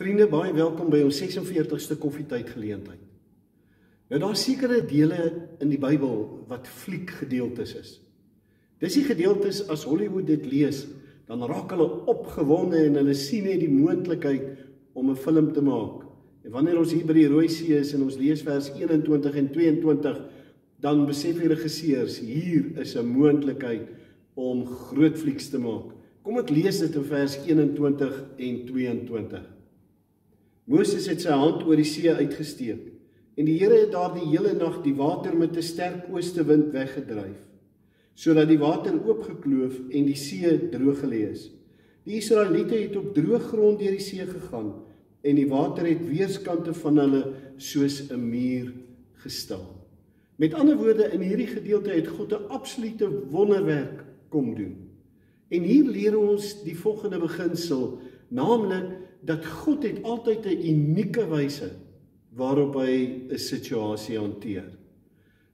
Vriende, baie welkom by ons 46ste koffietyd geleentheid. Nou daar is sekere dele in die Bybel wat fliekgedeeltes is. Dis die gedeeltes as Hollywood dit lees, dan raak hulle opgewonde en hulle sien net die moontlikheid om 'n film te maak. En wanneer ons hier by die Rooi See is en ons lees vers 21 en 22, dan besef die regisseurs, hier is 'n moontlikheid om groot flieks te maak. Kom ek lees dit in vers 21 en 22. Moses het sy hand oor die see uitgesteek, en die Here het daar die hele nag die water met 'n sterk oostewind weggedryf, sodat die water oopgekloof en die see droog gelê is. Die Israeliete het op droë grond deur die see gegaan, en die water het weerskante van hulle soos 'n muur gestaan. Met ander woorde, in hierdie gedeelte het God 'n absolute wonderwerk kom doen. En hier leer ons die volgende beginsel, naamlik dat God het altyd 'n unieke wyse waarop hy 'n situasie hanteer.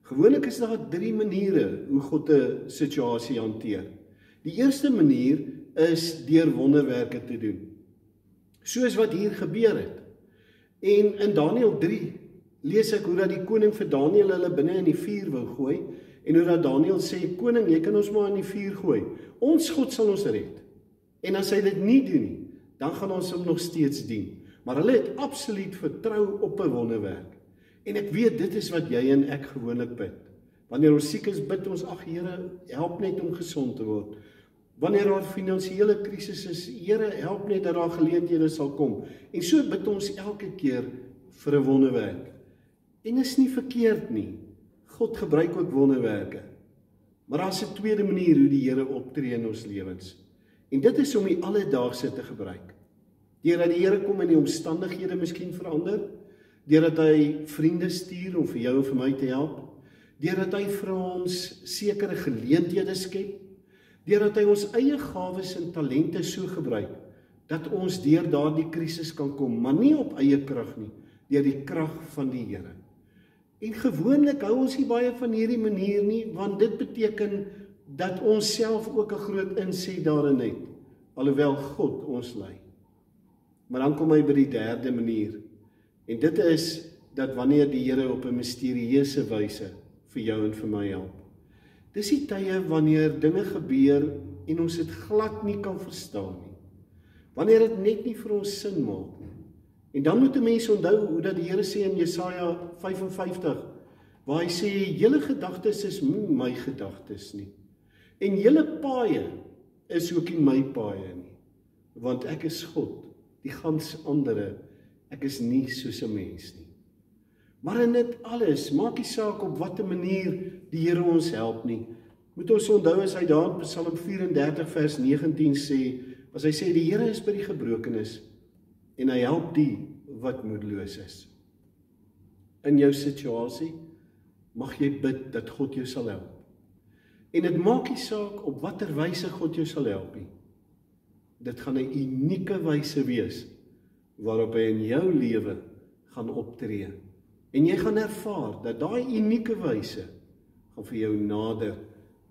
Gewoonlik is daar 3 maniere hoe God 'n situasie hanteer. Die eerste manier is deur wonderwerke te doen, soos wat hier gebeur het. En in Daniël 3 lees ek hoe dat die koning vir Daniël hulle binne in die vuur wou gooi, en hoe dat Daniël sê, koning, jy kan ons maar in die vuur gooi. Ons God sal ons red. En as hy dit nie doen nie, dan gaan ons hom nog steeds dien. Maar hulle het absoluut vertrou op 'n wonderwerk. En ek weet, dit is wat jy en ek gewoonlik bid. Wanneer ons siek is, bid ons, ag Here, help net om gesond te word. Wanneer daar finansiële krisis is, Here, help net dat daar geleenthede sal kom. En so bid ons elke keer vir 'n wonderwerk. En is nie verkeerd nie. God gebruik ook wonderwerke. Maar daar's 'n tweede manier hoe die Here optree in ons lewens. En dit is om die alledaagse te gebruik. Deurdat die Here kom en die omstandighede miskien verander, deurdat hy vriende stuur om vir jou en vir my te help, deurdat hy vir ons sekere geleenthede skep, deurdat hy ons eie gawes en talente so gebruik, dat ons deur daardie krisis kan kom, maar nie op eie krag nie, deur die krag van die Here. En gewoonlik hou ons nie baie van hierdie manier nie, want dit beteken dat ons self ook 'n groot inset daarin het, alhoewel God ons lei. Maar dan kom hy by die derde manier, en dit is dat wanneer die Here op 'n misterieuse wyse vir jou en vir my help. Dis die tye wanneer dinge gebeur en ons dit glad nie kan verstaan nie. Wanneer dit net nie vir ons sin maak nie. En dan moet 'n mens onthou hoe dat die Here sê in Jesaja 55, waar hy sê, julle gedagtes is nie my gedagtes nie. En julle paaie is ook nie my paaie nie. Want ek is God, die gans andere, ek is nie soos 'n mens nie. Maar in dit alles, maak nie saak op watter manier die Here ons help nie. Moet ons onthou as hy daar in Psalm 34 vers 19 sê, as hy sê, die Here is by die gebrokenes, en hy help die wat moedeloos is. In jou situasie, mag jy bid dat God jou sal help. En dit maak nie saak op watter wyse God jou sal help nie. Dit gaan 'n unieke wyse wees, waarop hy in jou lewe gaan optree. En jy gaan ervaar dat daai unieke wyse gaan vir jou nader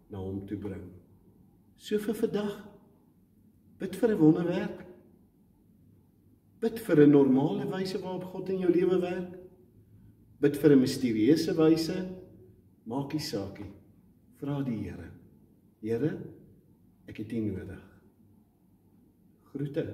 na hom toe bring. So vir vandag, bid vir 'n wonderwerk. Bid vir 'n normale wyse waarop God in jou lewe werk. Bid vir 'n misterieuse wyse. Maak nie saak nie. Vra die Here. Here, ek het U nodig. Groete.